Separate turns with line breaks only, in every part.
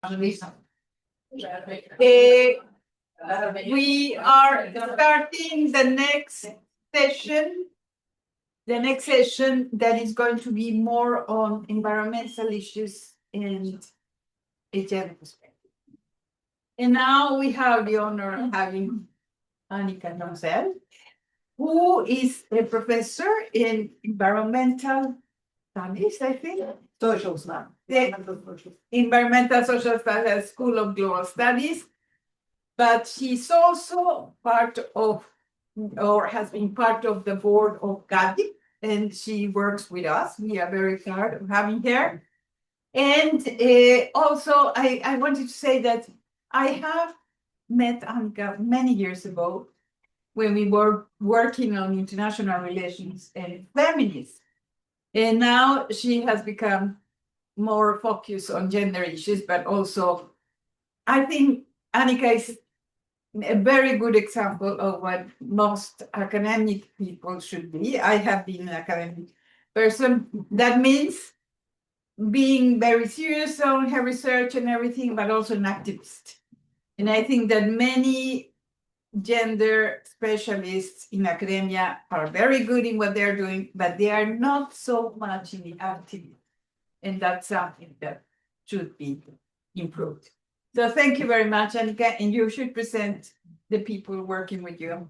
We are starting the next session. The next session that is going to be more on environmental issues and a gender perspective. And now we have the honor of having Annica Kronsell, who is a professor in environmental studies, I think.
Social studies.
Environmental Social Studies, School of Global Studies. But she's also part of, or has been part of the board of GADI, and she works with us. We are very proud of having her. And also, I wanted to say that I have met Annica many years ago when we were working on international relations and feminism. And now she has become more focused on gender issues, but also I think Annica is a very good example of what most academic people should be. I have been an academic person. That means being very serious on her research and everything, but also an activist. And I think that many gender specialists in academia are very good in what they're doing, but they are not so much in the activity. And that's something that should be improved. So thank you very much, Annica, and you should present the people working with you.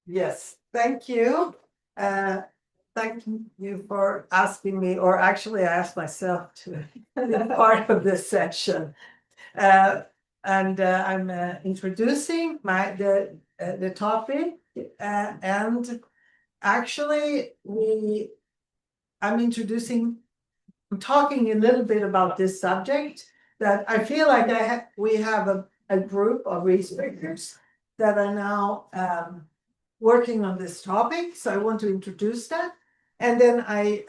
Yes, thank you. Thank you for asking me, or actually I asked myself to be part of this session. I'm introducing the topic, and actually I'm talking a little bit about this subject, that I feel like we have a group of researchers that are now working on this topic. So I want to introduce that. And then I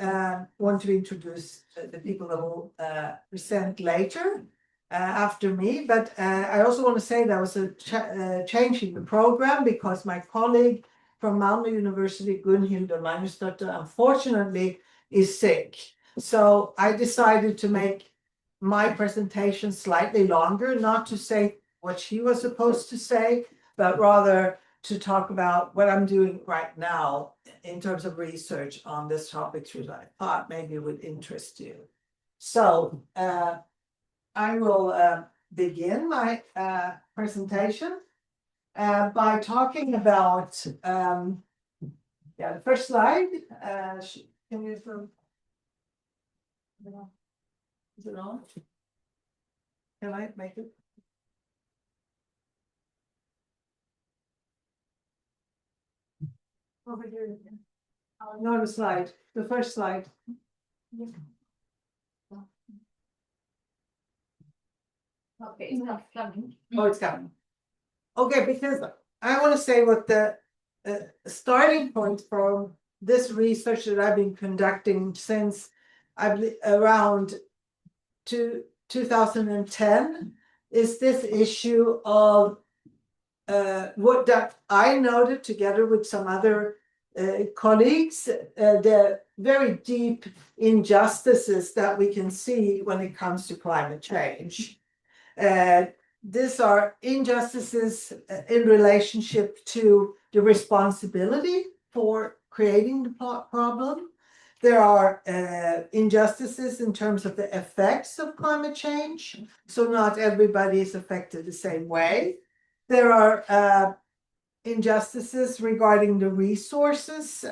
want to introduce the people that will present later after me. But I also want to say there was a change in the program because my colleague from Malmö University, Gunhild Magnusdotter, unfortunately is sick. So I decided to make my presentation slightly longer, not to say what she was supposed to say, but rather to talk about what I'm doing right now in terms of research on this topic, which I thought maybe would interest you. So I will begin my presentation by talking about the first slide. Can you is it on? Can I make it? Over here again. No, the slide, the first slide.
Okay, it's not coming.
Oh, it's coming. Okay, because I want to say what the starting point from this research that I've been conducting since around 2010 is this issue of what that I noted together with some other colleagues, the very deep injustices that we can see when it comes to climate change. These are injustices in relationship to the responsibility for creating the problem. There are injustices in terms of the effects of climate change. So not everybody is affected the same way. There are injustices regarding the resources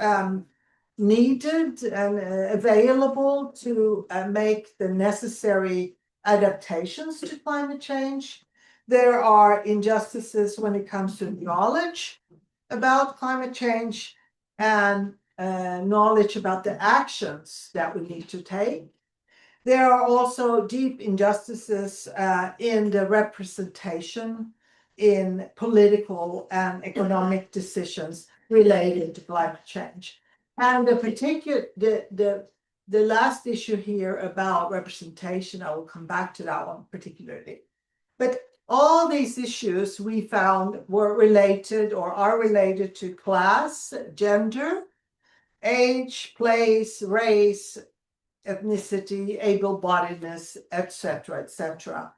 needed and available to make the necessary adaptations to climate change. There are injustices when it comes to knowledge about climate change and knowledge about the actions that we need to take. There are also deep injustices in the representation in political and economic decisions related to climate change. And the last issue here about representation, I will come back to that one particularly. But all these issues we found were related or are related to class, gender, age, place, race, ethnicity, able-bodiedness, etc., etc.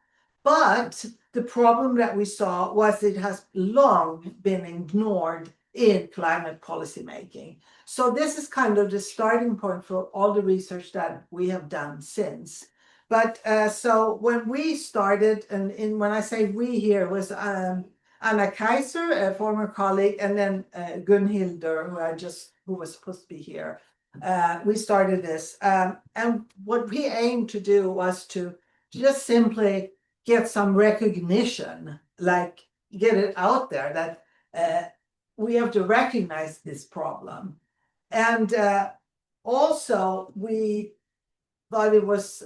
But the problem that we saw was it has long been ignored in climate policy making. So this is kind of the starting point for all the research that we have done since. But so when we started, and when I say we here, was Anna Kaiser, a former colleague, and then Gunhildur, who was supposed to be here. We started this, and what we aimed to do was to just simply get some recognition, like get it out there that we have to recognize this problem. And also we thought it was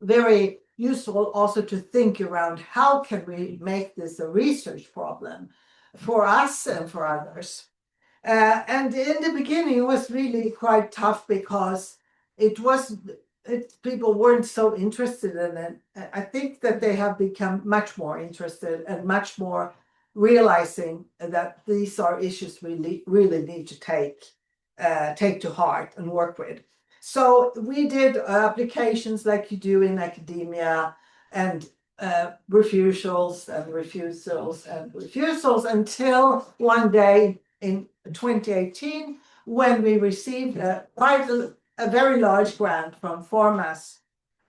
very useful also to think around how can we make this a research problem for us and for others. And in the beginning, it was really quite tough because people weren't so interested in it. I think that they have become much more interested and much more realizing that these are issues we really need to take to heart and work with. So we did applications like you do in academia, and refusals until one day in 2018, when we received a very large grant from Formas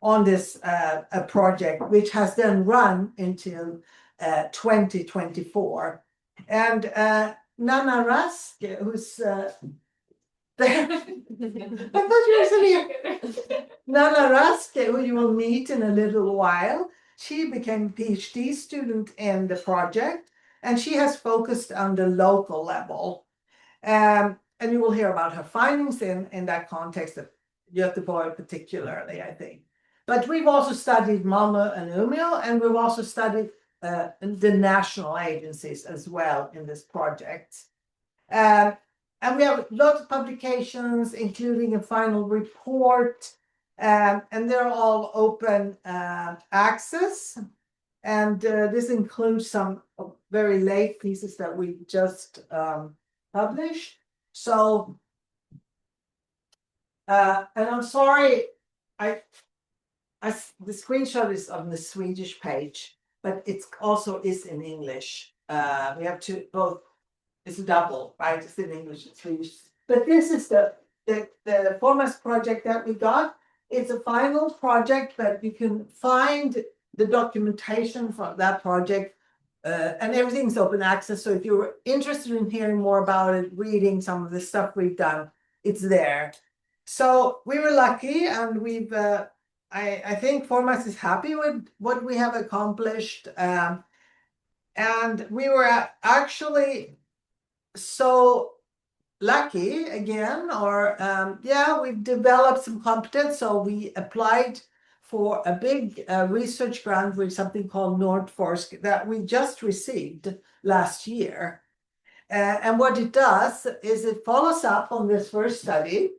on this a project, which has then run until 2024. And Nana Rusk, who's there, I thought you were sitting here. Nana Rusk, who you will meet in a little while, she became a PhD student in the project, and she has focused on the local level. And you will hear about her findings in that context of Göteborg particularly, I think. But we've also studied Malmö and Umeå, and we've also studied the national agencies as well in this project. And we have lots of publications, including a final report, and they're all open access. And this includes some very late pieces that we just published. So, and I'm sorry, the screenshot is on the Swedish page, but it also is in English. We have to both. It's a double, right? It's in English and Swedish. But this is the Formas project that we got. It's a final project, but you can find the documentation from that project, and everything's open access. So if you're interested in hearing more about it, reading some of the stuff we've done, it's there. So we were lucky, and we've. I think Formas is happy with what we have accomplished, and we were actually so lucky again, or we've developed some competence. So we applied for a big research grant with something called Nordforsk that we just received last year. And what it does is it follows up on this first study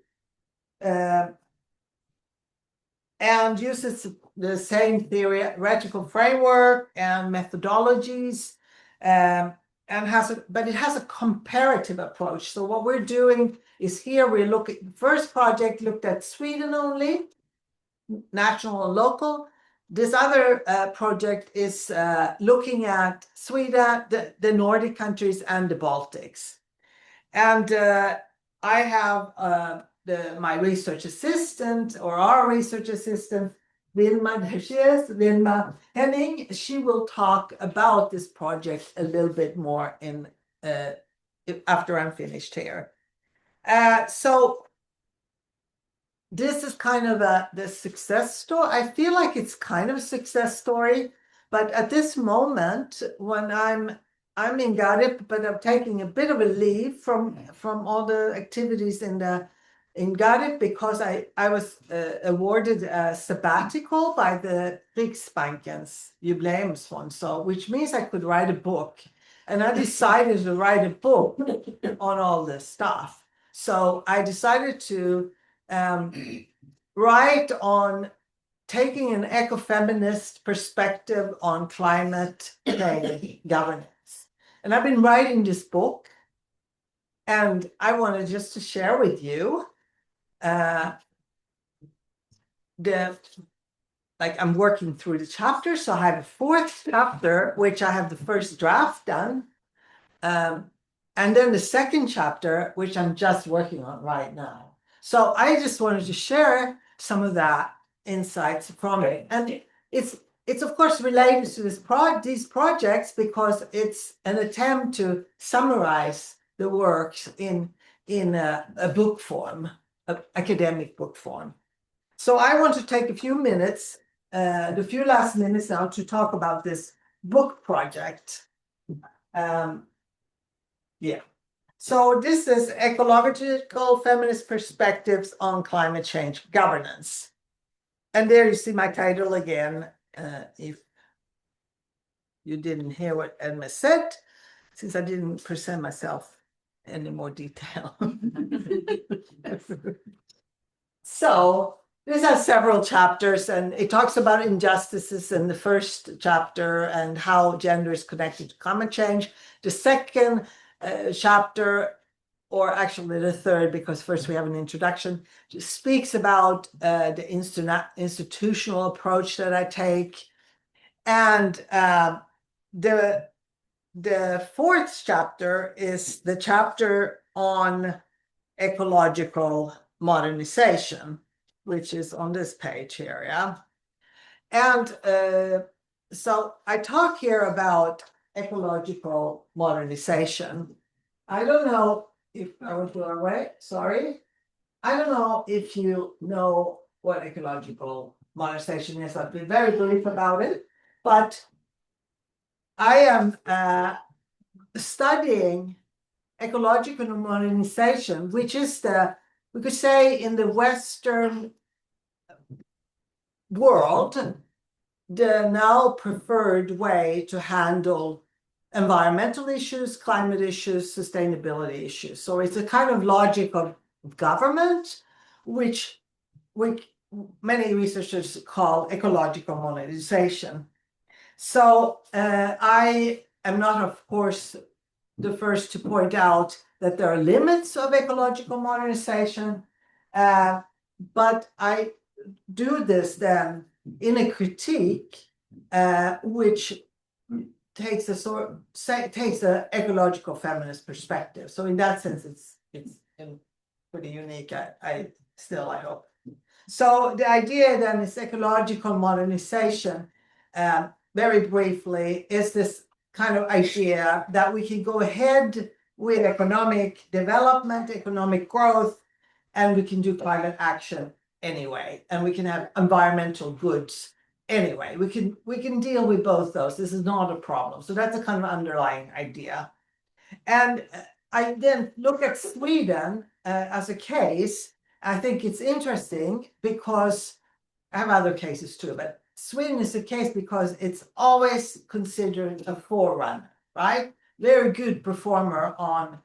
and uses the same theoretical framework and methodologies, but it has a comparative approach. So what we're doing is here we're looking. The first project looked at Sweden only, national and local. This other project is looking at Sweden, the Nordic countries, and the Baltics. And I have my research assistant, or our research assistant, Wilma, there she is, Wilma Henning. She will talk about this project a little bit more after I'm finished here. So this is kind of the success story. I feel like it's kind of a success story, but at this moment, when I'm in Garib, but I'm taking a bit of a leave from all the activities in Garib, because I was awarded a sabbatical by the Riksbankens Jubileumsfond, so which means I could write a book, and I decided to write a book on all this stuff. So I decided to write on taking an ecofeminist perspective on climate change governance, and I've been writing this book, and I wanted just to share with you like I'm working through the chapter, so I have a fourth chapter, which I have the first draft done. And then the second chapter, which I'm just working on right now. So I just wanted to share some of that insights from it. And it's of course related to these projects because it's an attempt to summarize the works in a book form, academic book form. So I want to take a few minutes, the few last minutes now to talk about this book project. Yeah. So this is Ecological Feminist Perspectives on Climate Change Governance. And there you see my title again, if you didn't hear what Edma said, since I didn't present myself in any more detail. So this has several chapters, and it talks about injustices in the first chapter and how gender is connected to climate change. The second chapter, or actually the third, because first we have an introduction, speaks about the institutional approach that I take. And the fourth chapter is the chapter on ecological modernization, which is on this page here, yeah. And so I talk here about ecological modernization. I don't know if I went the wrong way, sorry. I don't know if you know what ecological modernization is. I've been very brief about it, but I am studying ecological modernization, which is we could say in the Western world, the now preferred way to handle environmental issues, climate issues, sustainability issues. So it's a kind of logic of government, which many researchers call ecological modernization. So I am not, of course, the first to point out that there are limits of ecological modernization, but I do this then in a critique, which takes a ecological feminist perspective. So in that sense, it's pretty unique. I hope. So the idea then is ecological modernization. Very briefly, is this kind of idea that we can go ahead with economic development, economic growth, and we can do climate action anyway, and we can have environmental goods anyway. We can deal with both those. This is not a problem. So that's a kind of underlying idea. And I then look at Sweden as a case. I think it's interesting because I have other cases too, but Sweden is a case because it's always considered a forerunner, right? Very good performer on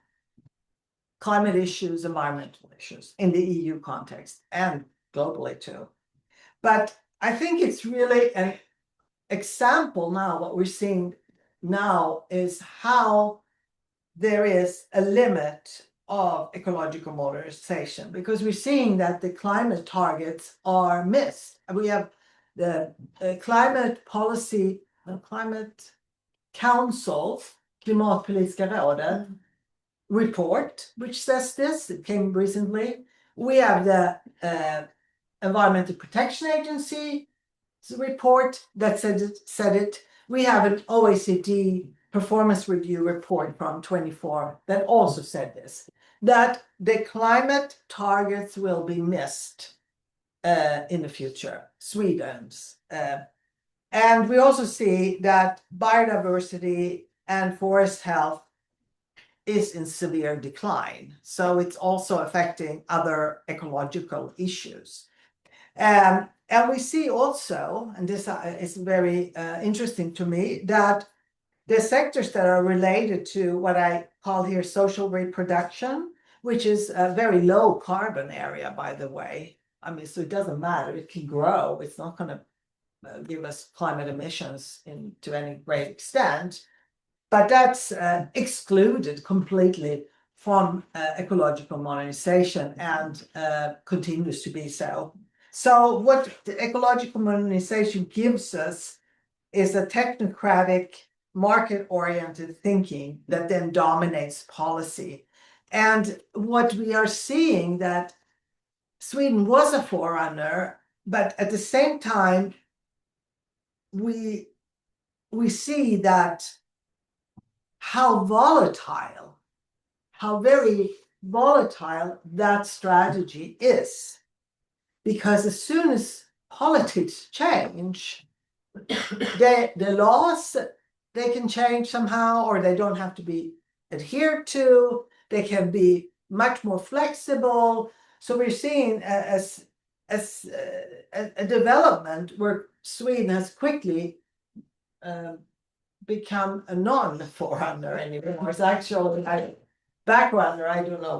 climate issues, environmental issues in the EU context and globally too. But I think it's really an example now, what we're seeing now is how there is a limit of ecological modernization, because we're seeing that the climate targets are missed. We have the climate policy, climate council, Klimatpolitiska rådet report, which says this. It came recently. We have the Environmental Protection Agency report that said it. We have an OECD performance review report from 24 that also said this, that the climate targets will be missed in the future, Sweden's. And we also see that biodiversity and forest health is in severe decline. So it's also affecting other ecological issues. And we see also, and this is very interesting to me, that the sectors that are related to what I call here social reproduction, which is a very low carbon area, by the way. I mean, so it doesn't matter, it can grow. It's not going to give us climate emissions to any great extent, but that's excluded completely from ecological modernization and continues to be so. So what the ecological modernization gives us is a technocratic, market-oriented thinking that then dominates policy. And what we are seeing that Sweden was a forerunner, but at the same time, we see that how very volatile that strategy is. Because as soon as politics change, the laws, they can change somehow, or they don't have to be adhered to. They can be much more flexible. So we're seeing a development where Sweden has quickly become a non-forerunner anymore. It's actually a backrunner. I don't know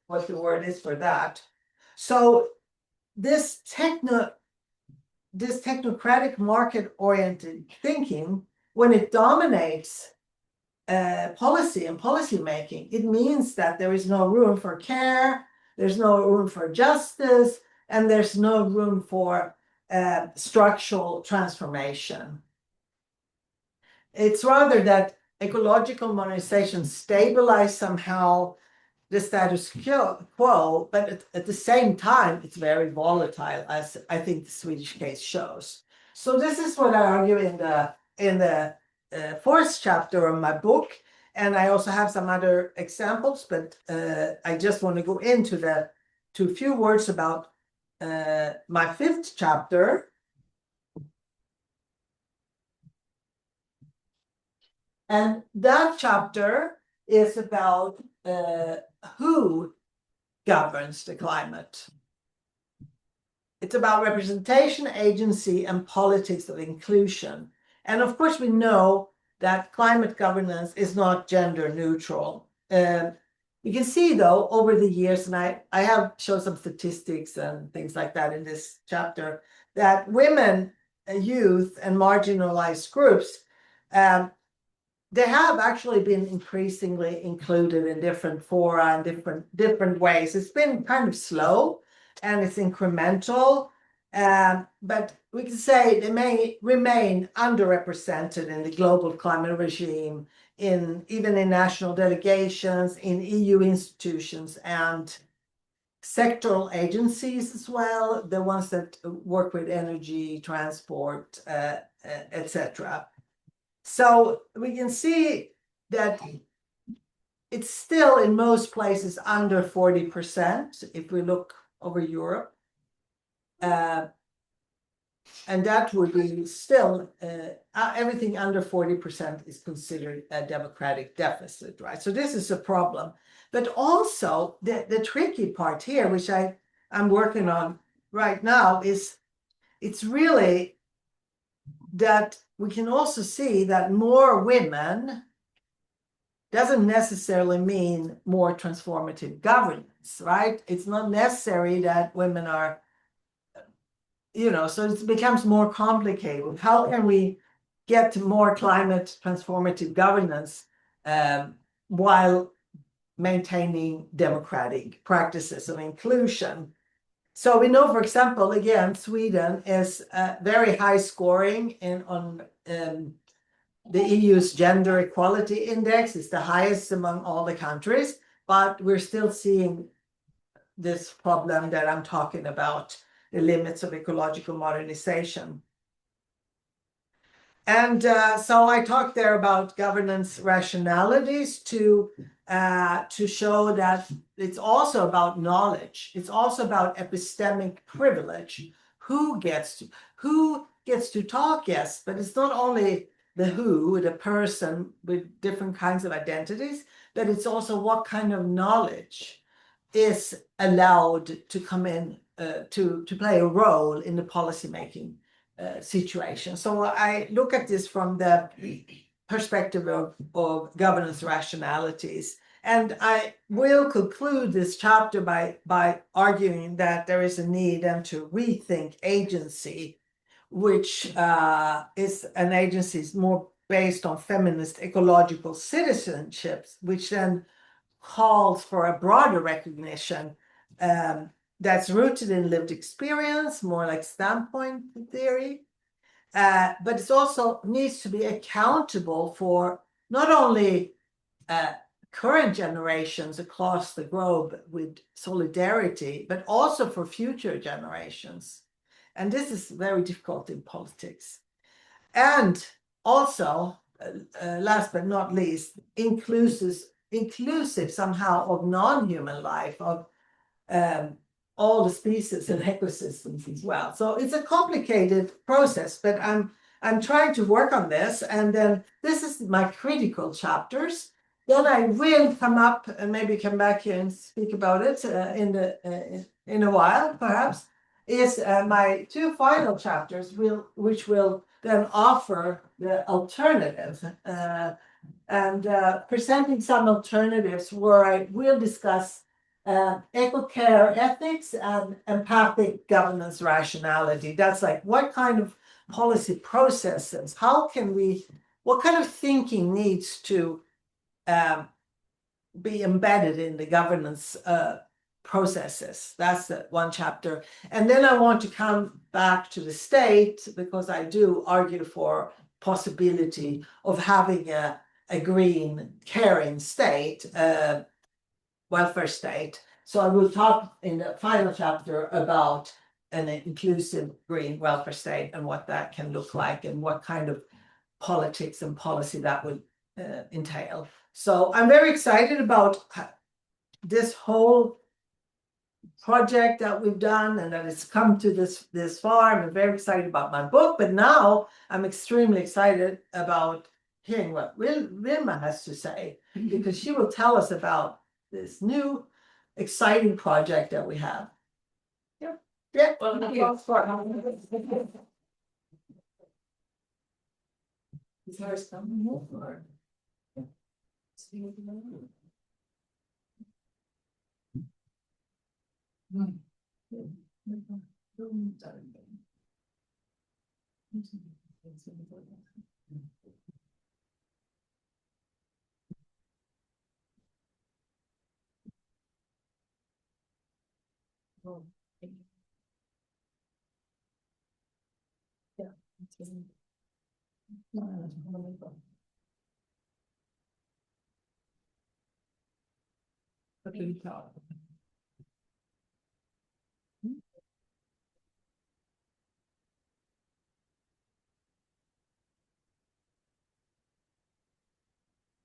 what the word is for that. So this technocratic market-oriented thinking, when it dominates policy and policy making, it means that there is no room for care, there's no room for justice, and there's no room for structural transformation. It's rather that ecological modernization stabilize somehow the status quo, but at the same time, it's very volatile, as I think the Swedish case shows. So this is what I argue in the fourth chapter of my book, and I also have some other examples, but I just want to go into to a few words about my fifth chapter. And that chapter is about who governs the climate. It's about representation, agency, and politics of inclusion. And of course, we know that climate governance is not gender neutral. You can see, though, over the years, and I have shown some statistics and things like that in this chapter, that women, youth, and marginalized groups, they have actually been increasingly included in different fora and different ways. It's been kind of slow and it's incremental, but we can say they may remain underrepresented in the global climate regime, even in national delegations, in EU institutions, and sectoral agencies as well, the ones that work with energy, transport, etc. So we can see that it's still in most places under 40% if we look over Europe. And that would be still, everything under 40% is considered a democratic deficit, right? So this is a problem. But also the tricky part here, which I'm working on right now, is it's really that we can also see that more women doesn't necessarily mean more transformative governance, right? It's not necessary that women are, so it becomes more complicated. How can we get more climate transformative governance while maintaining democratic practices of inclusion? So we know, for example, again, Sweden is very high scoring on the EU's gender equality index. It's the highest among all the countries, but we're still seeing this problem that I'm talking about, the limits of ecological modernization. And so I talked there about governance rationalities to show that it's also about knowledge. It's also about epistemic privilege. Who gets to talk? Yes, but it's not only the person with different kinds of identities, but it's also what kind of knowledge is allowed to come in to play a role in the policymaking situation. So I look at this from the perspective of governance rationalities. And I will conclude this chapter by arguing that there is a need to rethink agency, which is an agency is more based on feminist ecological citizenships, which then calls for a broader recognition that's rooted in lived experience, more like standpoint theory. But it also needs to be accountable for not only current generations across the globe with solidarity, but also for future generations. And this is very difficult in politics. And also, last but not least, inclusive somehow of non-human life, of all the species and ecosystems as well. So it's a complicated process, but I'm trying to work on this. And then this is my critical chapters. Then I will come up and maybe come back here and speak about it in a while, perhaps. Is my two final chapters which will then offer the alternative and presenting some alternatives where I will discuss eco-care ethics and empathic governance rationality. That's like what kind of policy processes, what kind of thinking needs to be embedded in the governance processes. That's the one chapter. And then I want to come back to the state because I do argue for possibility of having a green, caring state, welfare state. So I will talk in the final chapter about an inclusive green welfare state and what that can look like and what kind of politics and policy that would entail. So I'm very excited about this whole project that we've done and that it's come to this far. I'm very excited about my book, but now I'm extremely excited about hearing what Wilma has to say, because she will tell us about this new exciting project that we have. Yeah.
Well, thank you.
Is hers coming or?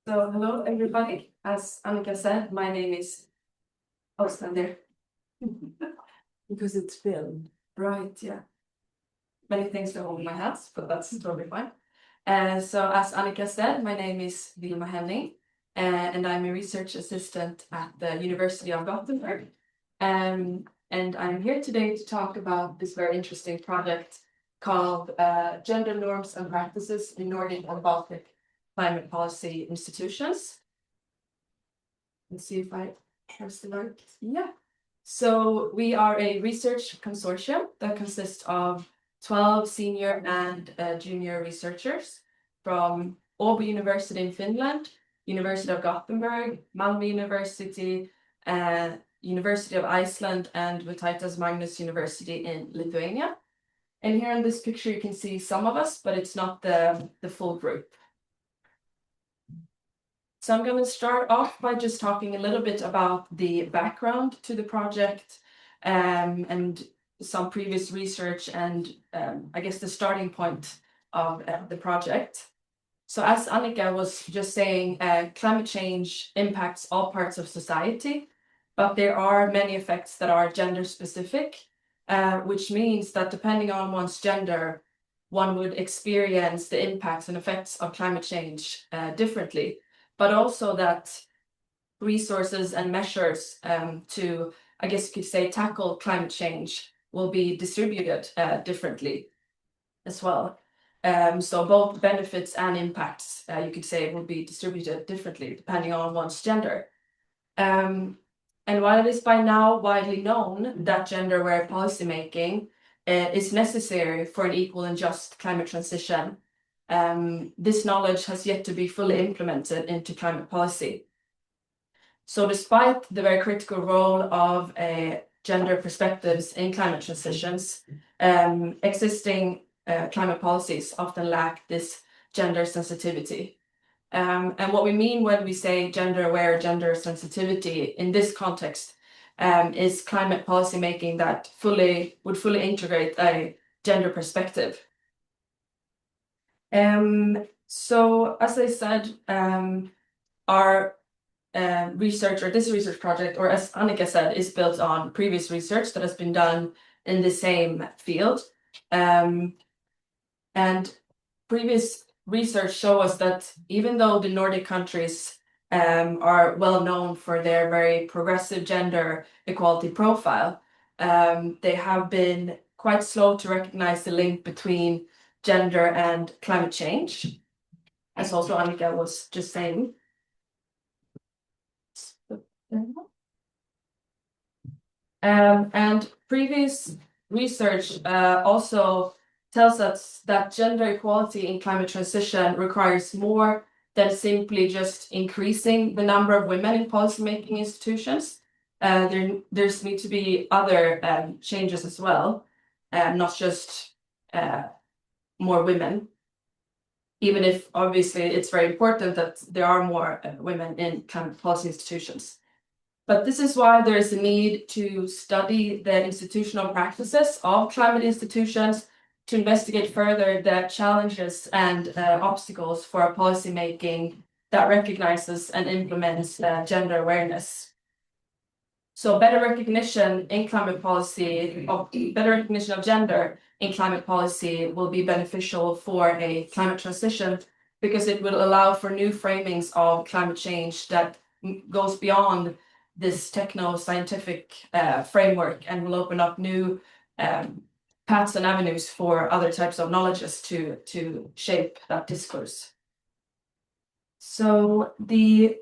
So hello everybody. As Annica said, my name is stand there.
Because it's filmed.
Right, yeah. Many things to hold in my hands, but that's totally fine. So as Annica said, my name is Wilma Henning, and I'm a research assistant at the University of Gothenburg. And I'm here today to talk about this very interesting project called Gender Norms and Practices in Nordic and Baltic Climate Policy Institutions. Let's see if I press the right. Yeah. So we are a research consortium that consists of 12 senior and junior researchers from Åbo University in Finland, University of Gothenburg, Malmö University, University of Iceland, and Vytautas Magnus University in Lithuania. And here in this picture you can see some of us, but it's not the full group. So I'm going to start off by just talking a little bit about the background to the project and some previous research and I guess the starting point of the project. So as Annica was just saying, climate change impacts all parts of society, but there are many effects that are gender specific, which means that depending on one's gender, one would experience the impacts and effects of climate change differently. But also that resources and measures to, I guess you could say, tackle climate change will be distributed differently as well. So both benefits and impacts, you could say, will be distributed differently depending on one's gender. And while it is by now widely known that gender-aware policymaking is necessary for an equal and just climate transition, this knowledge has yet to be fully implemented into climate policy. So despite the very critical role of gender perspectives in climate transitions, existing climate policies often lack this gender sensitivity. And what we mean when we say gender-aware gender sensitivity in this context is climate policy making that would fully integrate a gender perspective. So as I said, our research, or this research project, or as Annica said, is built on previous research that has been done in the same field. And previous research show us that even though the Nordic countries are well known for their very progressive gender equality profile, they have been quite slow to recognize the link between gender and climate change, as also Annica was just saying. And previous research also tells us that gender equality in climate transition requires more than simply just increasing the number of women in policymaking institutions. There's need to be other changes as well, not just more women, even if obviously it's very important that there are more women in climate policy institutions. But this is why there is a need to study the institutional practices of climate institutions to investigate further the challenges and obstacles for policy making that recognizes and implements gender awareness. So better recognition in climate policy, better recognition of gender in climate policy will be beneficial for a climate transition because it will allow for new framings of climate change that goes beyond this techno-scientific framework and will open up new paths and avenues for other types of knowledges to shape that discourse. So the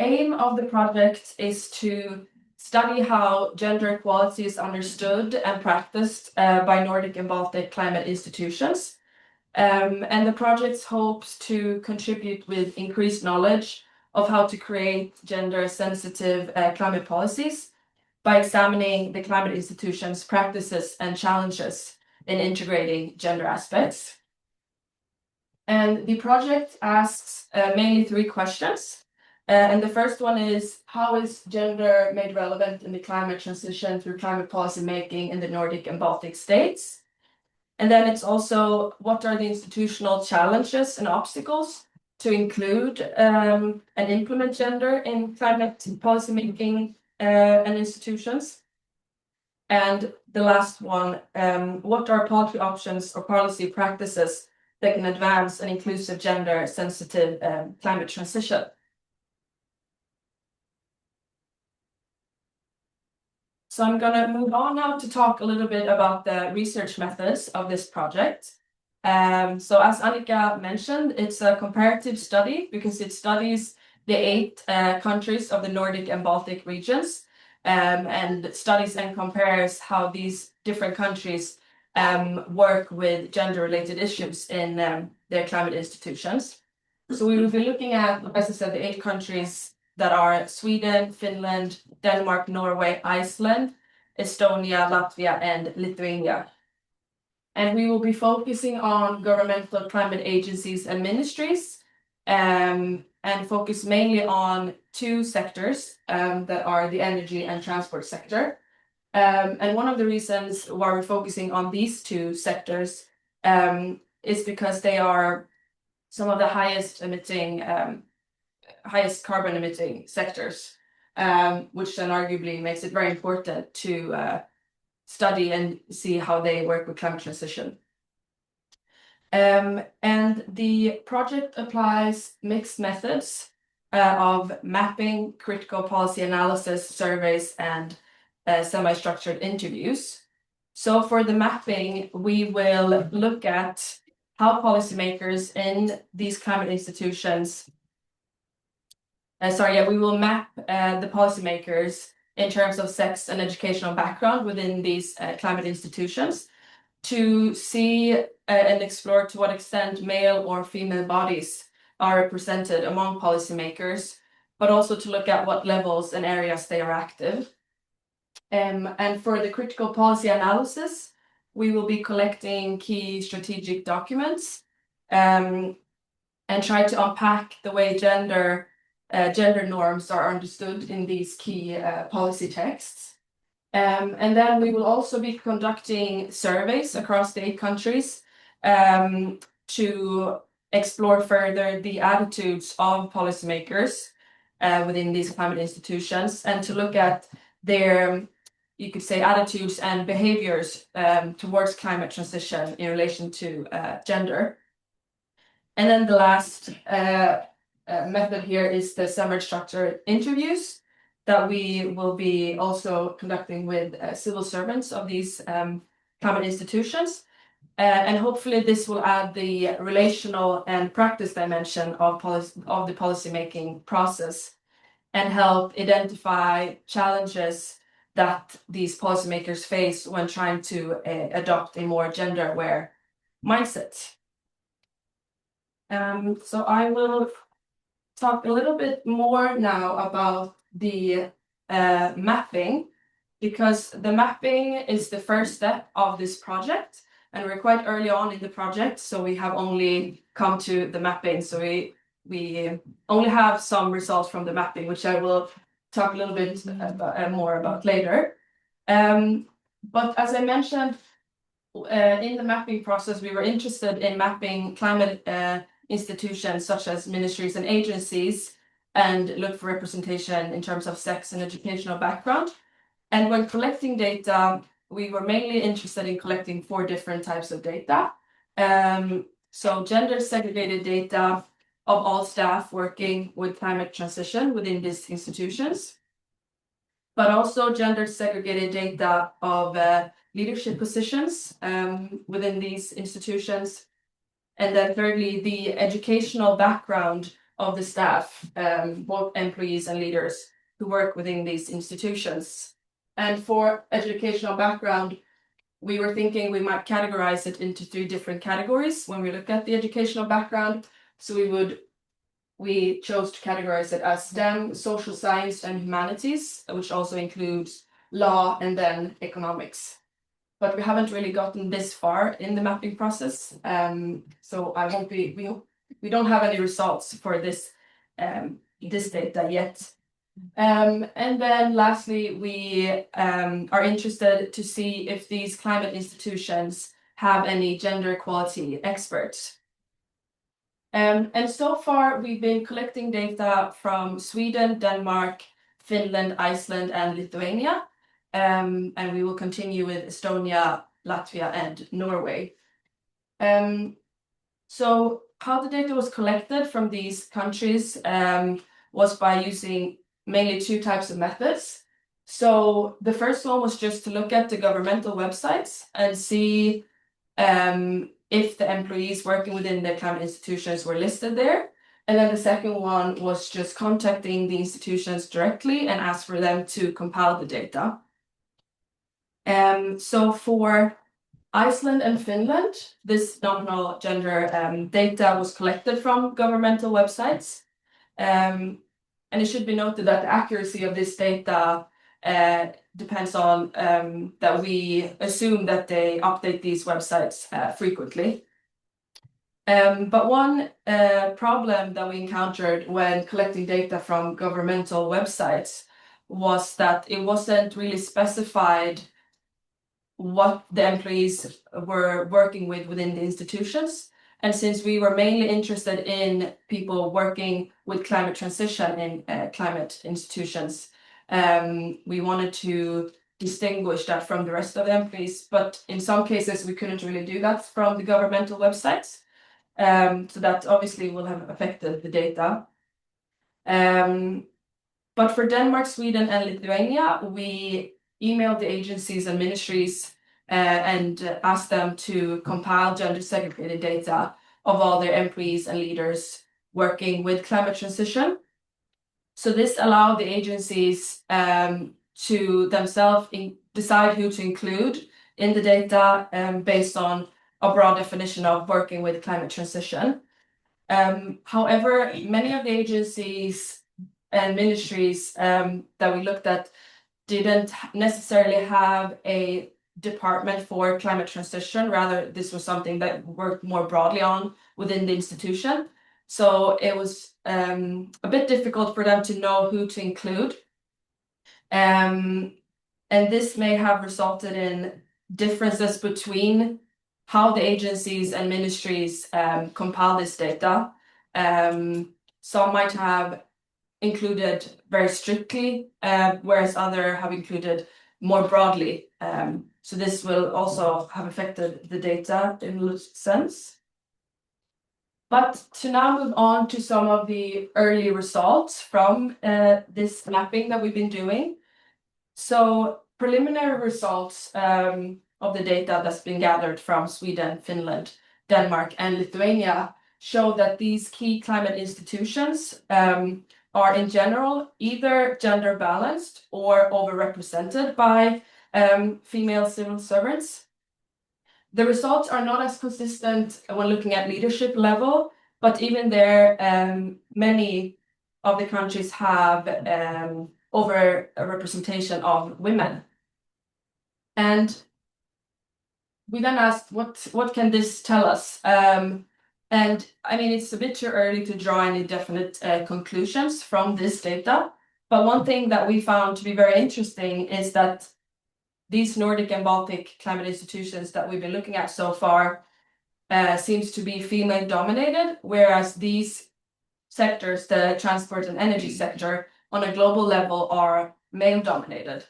aim of the project is to study how gender equality is understood and practiced by Nordic and Baltic climate institutions. And the project hopes to contribute with increased knowledge of how to create gender-sensitive climate policies by examining the climate institutions' practices and challenges in integrating gender aspects. And the project asks mainly 3 questions. And the first one is, how is gender made relevant in the climate transition through climate policy making in the Nordic and Baltic states? And then it's also, what are the institutional challenges and obstacles to include and implement gender in climate policy making and institutions? And the last one, what are policy options or policy practices that can advance an inclusive gender sensitive climate transition? So I'm going to move on now to talk a little bit about the research methods of this project. So as Annica mentioned, it's a comparative study because it studies the 8 countries of the Nordic and Baltic regions and studies and compares how these different countries work with gender-related issues in their climate institutions. So we will be looking at, as I said, the 8 countries that are Sweden, Finland, Denmark, Norway, Iceland, Estonia, Latvia, and Lithuania. And we will be focusing on governmental climate agencies and ministries, and focus mainly on 2 sectors that are the energy and transport sector. And one of the reasons why we're focusing on these 2 sectors is because they are some of the highest carbon emitting sectors, which then arguably makes it very important to study and see how they work with climate transition. And the project applies mixed methods of mapping, critical policy analysis, surveys, and semi-structured interviews. So for the mapping, we will look at how policymakers in these climate institutions we will map the policymakers in terms of sex and educational background within these climate institutions to see and explore to what extent male or female bodies are represented among policymakers, but also to look at what levels and areas they are active. And for the critical policy analysis, we will be collecting key strategic documents and try to unpack the way gender norms are understood in these key policy texts. And then we will also be conducting surveys across the 8 countries to explore further the attitudes of policymakers within these climate institutions, and to look at their, you could say, attitudes and behaviors towards climate transition in relation to gender. And then the last method here is the semi-structured interviews that we will be also conducting with civil servants of these climate institutions. And hopefully this will add the relational and practice dimension of the policymaking process and help identify challenges that these policymakers face when trying to adopt a more gender-aware mindset. So I will talk a little bit more now about the mapping, because the mapping is the first step of this project, and we're quite early on in the project, so we have only come to the mapping. So we only have some results from the mapping, which I will talk a little bit more about later. But as I mentioned, in the mapping process, we were interested in mapping climate institutions such as ministries and agencies, and look for representation in terms of sex and educational background. And when collecting data, we were mainly interested in collecting 4 different types of data. So gender segregated data of all staff working with climate transition within these institutions, but also gender segregated data of leadership positions within these institutions. And then thirdly, the educational background of the staff, both employees and leaders who work within these institutions. And for educational background, we were thinking we might categorize it into 3 different categories when we look at the educational background. So we chose to categorize it as STEM, social science, and humanities, which also includes law and then economics. But we haven't really gotten this far in the mapping process, so we don't have any results for this data yet. And then lastly, we are interested to see if these climate institutions have any gender equality experts. And so far, we've been collecting data from Sweden, Denmark, Finland, Iceland, and Lithuania. And we will continue with Estonia, Latvia, and Norway. So how the data was collected from these countries was by using mainly 2 types of methods. So the first one was just to look at the governmental websites and see if the employees working within the climate institutions were listed there. And then the second one was just contacting the institutions directly and ask for them to compile the data. So for Iceland and Finland, this nominal gender data was collected from governmental websites. And it should be noted that the accuracy of this data depends on that we assume that they update these websites frequently. But one problem that we encountered when collecting data from governmental websites was that it wasn't really specified what the employees were working with within the institutions. And since we were mainly interested in people working with climate transition in climate institutions, we wanted to distinguish that from the rest of the employees. But in some cases, we couldn't really do that from the governmental websites. So that obviously will have affected the data. But for Denmark, Sweden, and Lithuania, we emailed the agencies and ministries and asked them to compile gender segregated data of all their employees and leaders working with climate transition. So this allowed the agencies to themselves decide who to include in the data based on a broad definition of working with climate transition. However, many of the agencies and ministries that we looked at didn't necessarily have a department for climate transition. Rather, this was something that worked more broadly on within the institution. So it was a bit difficult for them to know who to include. And this may have resulted in differences between how the agencies and ministries compile this data. Some might have included very strictly, whereas others have included more broadly. So this will also have affected the data in a sense. But to now move on to some of the early results from this mapping that we've been doing. So preliminary results of the data that's been gathered from Sweden, Finland, Denmark, and Lithuania show that these key climate institutions are in general either gender balanced or overrepresented by female civil servants. The results are not as consistent when looking at leadership level, but even there, many of the countries have over a representation of women. And we then asked, what can this tell us? And I mean, it's a bit too early to draw any definite conclusions from this data. But one thing that we found to be very interesting is that these Nordic and Baltic climate institutions that we've been looking at so far seems to be female dominated, whereas these sectors, the transport and energy sector, on a global level are male dominated.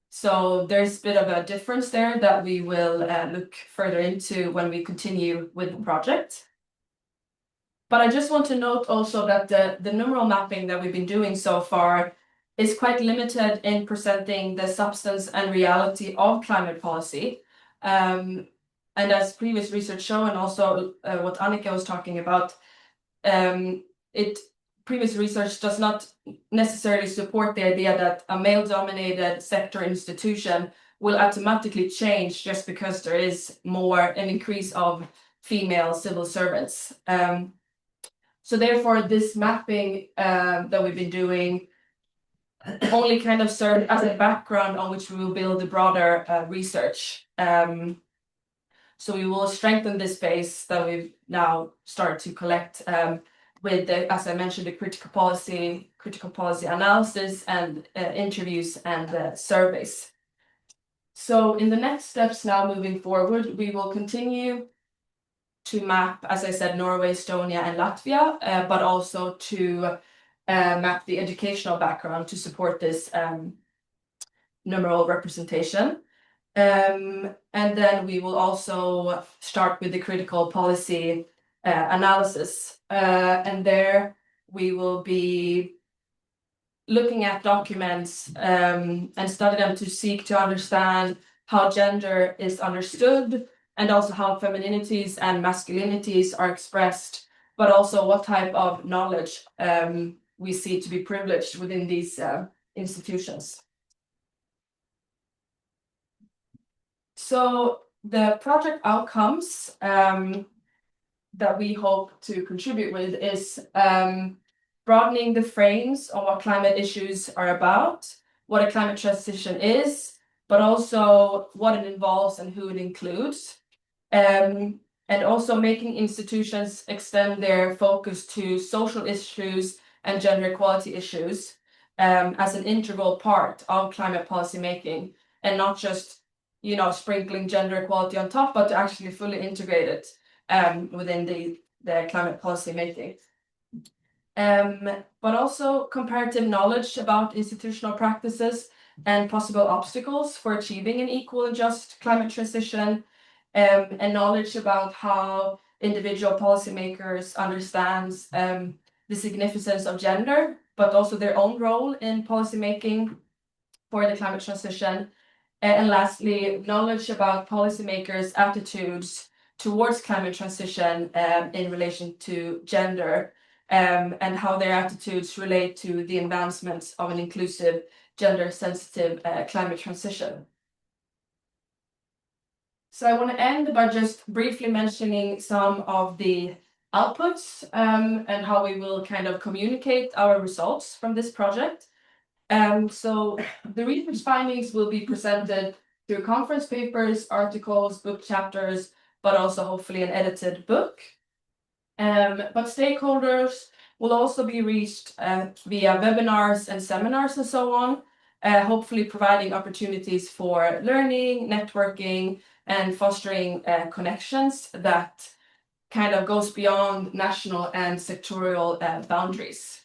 So there's a bit of a difference there that we will look further into when we continue with the project. But I just want to note also that the numeral mapping that we've been doing so far is quite limited in presenting the substance and reality of climate policy. And as previous research shown, and also what Annica was talking about, previous research does not necessarily support the idea that a male-dominated sector institution will automatically change just because there is an increase of female civil servants. So therefore, this mapping that we've been doing only kind of serve as a background on which we will build the broader research. So we will strengthen this base that we've now started to collect with, as I mentioned, the critical policy analysis and interviews and surveys. So in the next steps now moving forward, we will continue to map, as I said, Norway, Estonia, and Latvia, but also to map the educational background to support this numeral representation. And then we will also start with the critical policy analysis. And there we will be looking at documents and study them to seek to understand how gender is understood and also how femininities and masculinities are expressed, but also what type of knowledge we see to be privileged within these institutions. So the project outcomes that we hope to contribute with is broadening the frames on what climate issues are about, what a climate transition is, but also what it involves and who it includes. And also making institutions extend their focus to social issues and gender equality issues as an integral part of climate policy making, and not just, sprinkling gender equality on top, but to actually fully integrate it within the climate policy making. But also comparative knowledge about institutional practices and possible obstacles for achieving an equal and just climate transition, and knowledge about how individual policymakers understands the significance of gender, but also their own role in policymaking for the climate transition. And lastly, knowledge about policymakers' attitudes towards climate transition in relation to gender, and how their attitudes relate to the advancements of an inclusive, gender-sensitive climate transition. So I want to end by just briefly mentioning some of the outputs and how we will kind of communicate our results from this project. So the research findings will be presented through conference papers, articles, book chapters, but also hopefully an edited book. But stakeholders will also be reached via webinars and seminars and so on, hopefully providing opportunities for learning, networking, and fostering connections that kind of goes beyond national and sectorial boundaries.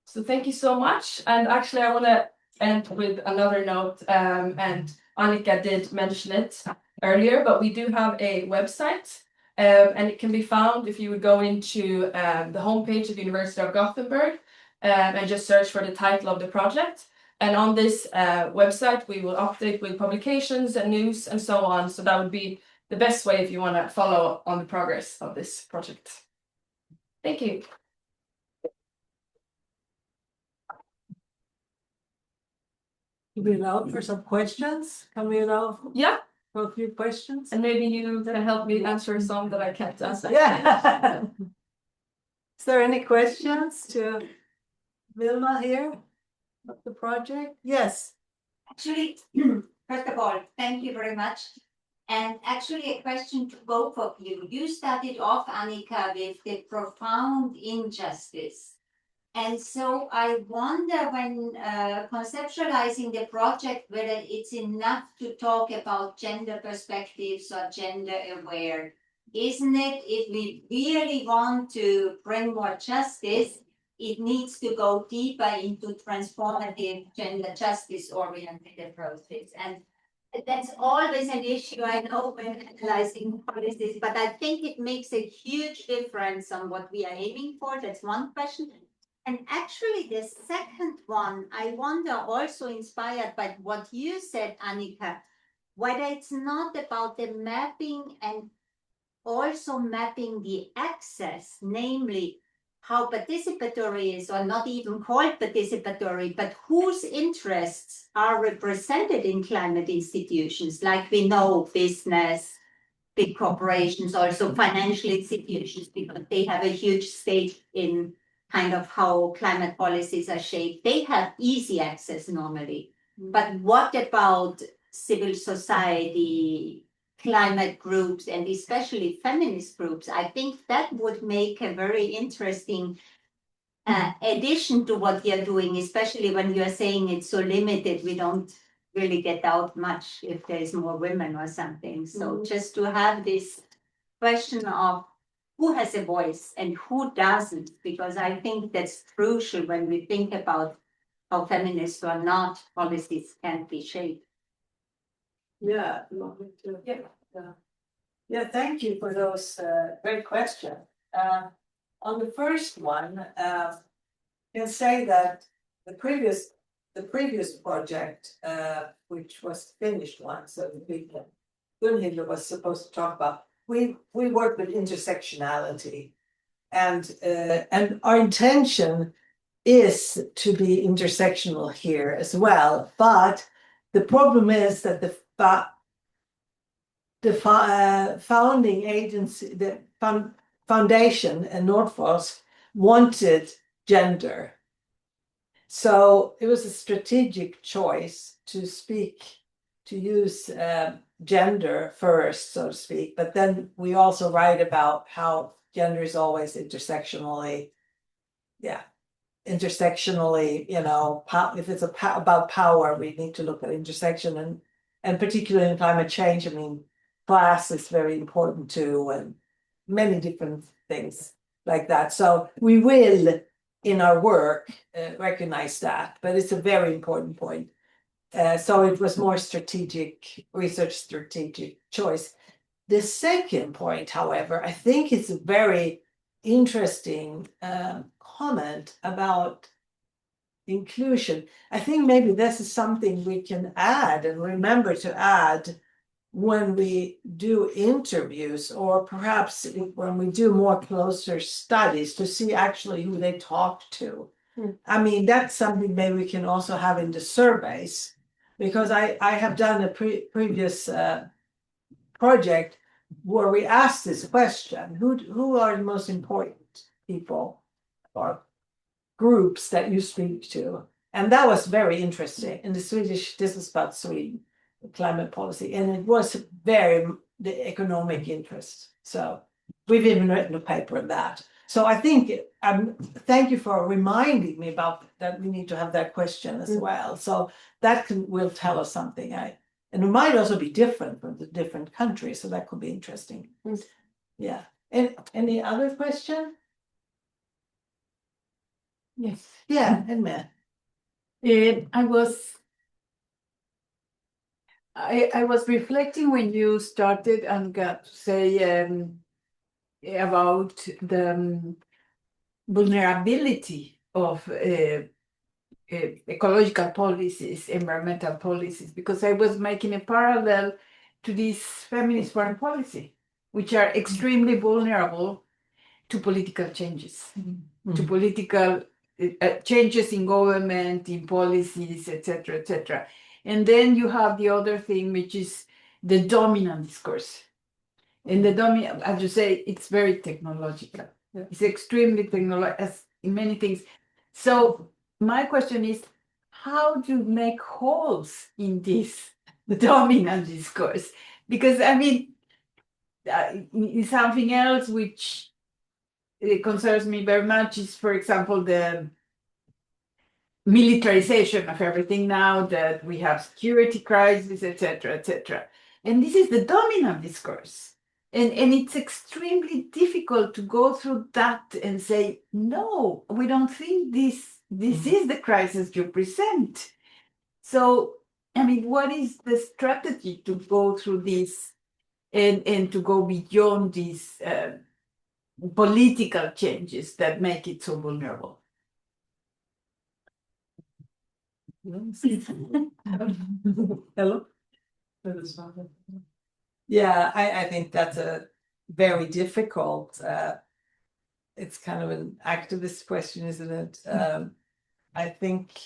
So thank you so much. And actually, I want to end with another note, and Annica did mention it earlier, but we do have a website, and it can be found if you would go into the homepage of University of Gothenburg and just search for the title of the project. And on this website, we will update with publications and news and so on. So that would be the best way if you want to follow on the progress of this project. Thank you.
We allowed for some questions? Can we allow
Yeah,
for a few questions?
and maybe you can help me answer some that I can't answer.
Yeah. Is there any questions to Wilma here of the project? Yes.
Actually, first of all, thank you very much. And actually a question to both of you. You started off, Annica, with the profound injustice. And so I wonder when conceptualizing the project, whether it's enough to talk about gender perspectives or gender aware. Isn't it, if we really want to bring more justice, it needs to go deeper into transformative gender justice oriented approaches. And that's always an issue, I know, when analyzing policies, but I think it makes a huge difference on what we are aiming for. That's one question. And actually, the second one, I wonder, also inspired by what you said, Annica, whether it's not about the mapping and also mapping the access, namely how participatory is, or not even called participatory, but whose interests are represented in climate institutions, like we know business, big corporations, also financial institutions, because they have a huge stake in kind of how climate policies are shaped. They have easy access normally. But what about civil society, climate groups, and especially feminist groups? I think that would make a very interesting addition to what you're doing, especially when you're saying it's so limited, we don't really get out much if there's more women or something. So just to have this question of who has a voice and who doesn't, because I think that's crucial when we think about how feminist or not policies can be shaped.
Yeah. Yeah, thank you for those great questions. On the first one, I can say that the previous project, which was finished one, so the big one, Gunhild was supposed to talk about. We work with intersectionality, and our intention is to be intersectional here as well. But the problem is that the founding agency, the foundation in Nordfors wanted gender. So it was a strategic choice to use gender first, so to speak. But then we also write about how gender is always intersectionally, if it's about power, we need to look at intersection, and particularly in climate change, I mean, class is very important too, and many different things like that. So we will, in our work, recognize that, but it's a very important point. So it was more research strategic choice. The second point, however, I think it's a very interesting comment about inclusion. I think maybe this is something we can add and remember to add when we do interviews, or perhaps when we do more closer studies to see actually who they talk to. I mean, that's something maybe we can also have in the surveys, because I have done a previous project where we asked this question: who are the most important people, or groups that you speak to. And that was very interesting. In the Swedish, this was about Sweden, climate policy, and it was very the economic interest. So we've even written a paper on that. So I think thank you for reminding me about that. We need to have that question as well. So that will tell us something. And it might also be different from the different countries. So that could be interesting. Yeah. And any other question?
Yes.
Yeah, and Matt.
I was reflecting when you started and got to say about the vulnerability of ecological policies, environmental policies, because I was making a parallel to this feminist foreign policy, which are extremely vulnerable to political changes, to political changes in government, in policies, etc., etc. And then you have the other thing, which is the dominant discourse. And the dominant, as you say, it's very technological.
Yeah.
It's extremely technological, as in many things. So my question is, how do you make holes in this dominant discourse? Because I mean, something else which concerns me very much is, for example, the militarization of everything now that we have security crisis, etc., etc. And this is the dominant discourse. And it's extremely difficult to go through that and say, no, we don't think this is the crisis you present. So, I mean, what is the strategy to go through this and to go beyond these political changes that make it so vulnerable?
Hello? Yeah, I think that's a very difficult, it's kind of an activist question, isn't it? I think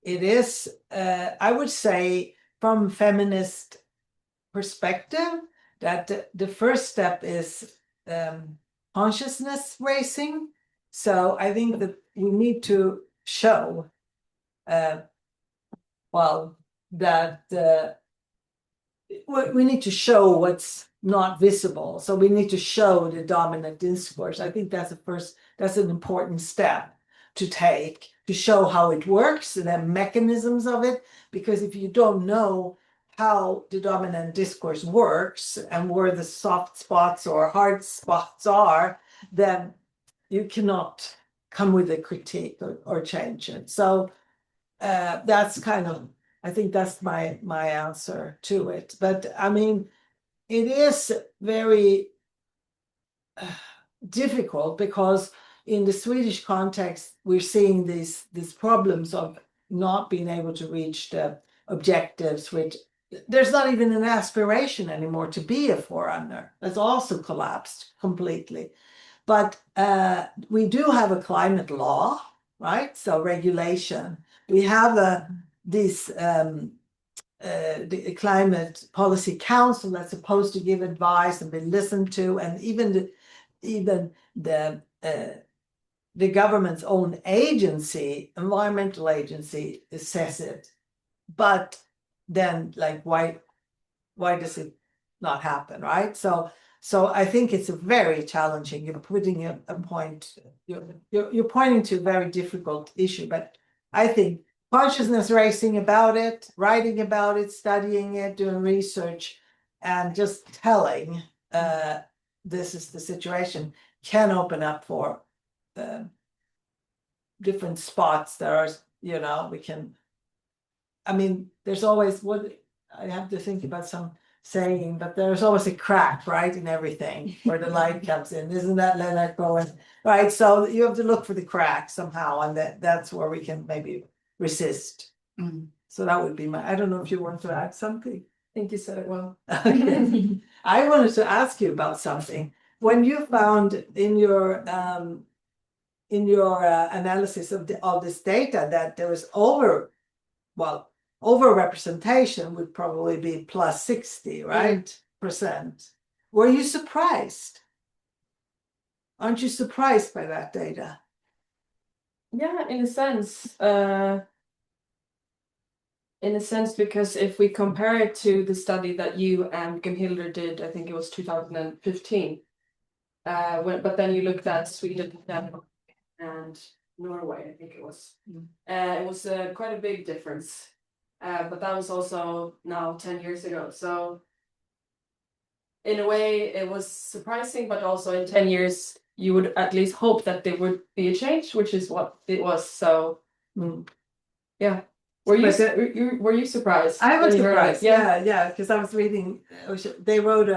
it is, I would say from feminist perspective that the first step is consciousness raising. So I think that we need to show that we need to show what's not visible. So we need to show the dominant discourse. I think that's an important step to take, to show how it works, the mechanisms of it. Because if you don't know how the dominant discourse works and where the soft spots or hard spots are, then you cannot come with a critique or change it. So that's kind of, I think that's my answer to it. But I mean, it is very difficult because in the Swedish context, we're seeing these problems of not being able to reach the objectives, which there's not even an aspiration anymore to be a forerunner. That's also collapsed completely. But we do have a climate law, right? So regulation. We have the Climate Policy Council that's supposed to give advice and be listened to, and even the government's own agency, environmental agency, says it. But then, like, why does it not happen, right? So I think it's a very challenging. You're putting a point. You're pointing to a very difficult issue, but I think consciousness raising about it, writing about it, studying it, doing research, and just telling this is the situation can open up for different spots that are, we can. I mean, there's always what I have to think about some saying, but there's always a crack, right, in everything where the light comes in. Isn't that Leonard Cohen? Right. So you have to look for the crack somehow, and that's where we can maybe resist. So that would be I don't know if you want to add something.
I think you said it well.
Okay. I wanted to ask you about something. When you found in your analysis of this data that there was overrepresentation would probably be plus 60, right? %. Were you surprised? Aren't you surprised by that data?
Yeah, in a sense. In a sense, because if we compare it to the study that you and Gunhildur did, I think it was 2015. But then you looked at Sweden, Denmark, and Norway, I think it was. It was quite a big difference. But that was also now 10 years ago. So in a way, it was surprising, but also in 10 years, you would at least hope that there would be a change, which is what it was. So, yeah. Were you surprised?
I was
when you heard it?
surprised, yeah, because I was reading, they wrote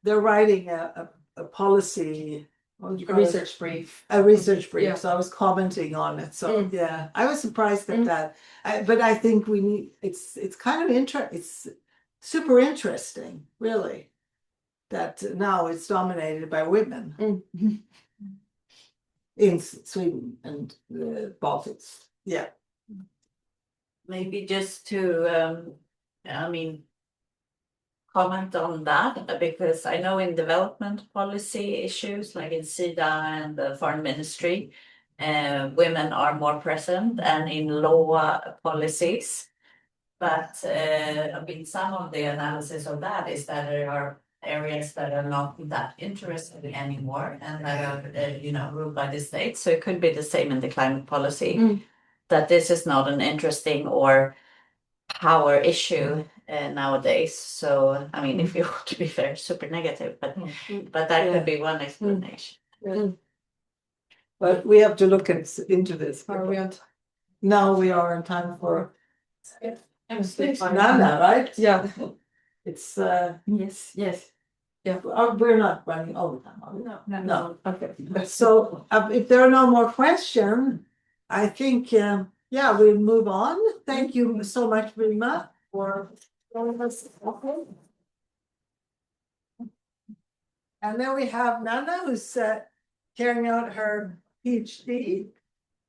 they're writing a policy. What would you
A
call it?
research brief.
A research brief,
Yeah.
so I was commenting on it, so,
Mm.
yeah, I was surprised at that. But I think we need, it's kind of it's super interesting, really. That now it's dominated by women in Sweden and the Baltics, yeah.
Maybe just to, I mean, comment on that, because I know in development policy issues, like in SIDA and the foreign ministry, women are more present and in law policies. But I mean, some of the analysis of that is that there are areas that are not that interested anymore and that are, ruled by the state. So it could be the same in the climate policy, that this is not an interesting or power issue nowadays. So, I mean, if you want to be fair, super negative, but that could be one explanation.
But we have to look into this.
Are we on?
Now we are in time for
Yes.
Nana, right?
Yeah.
It's
Yes.
we're not running overtime, are we?
No.
No, okay. So if there are no more questions, I think, we'll move on. Thank you so much, Wilma, for joining us. And then we have Nana, who's carrying out her PhD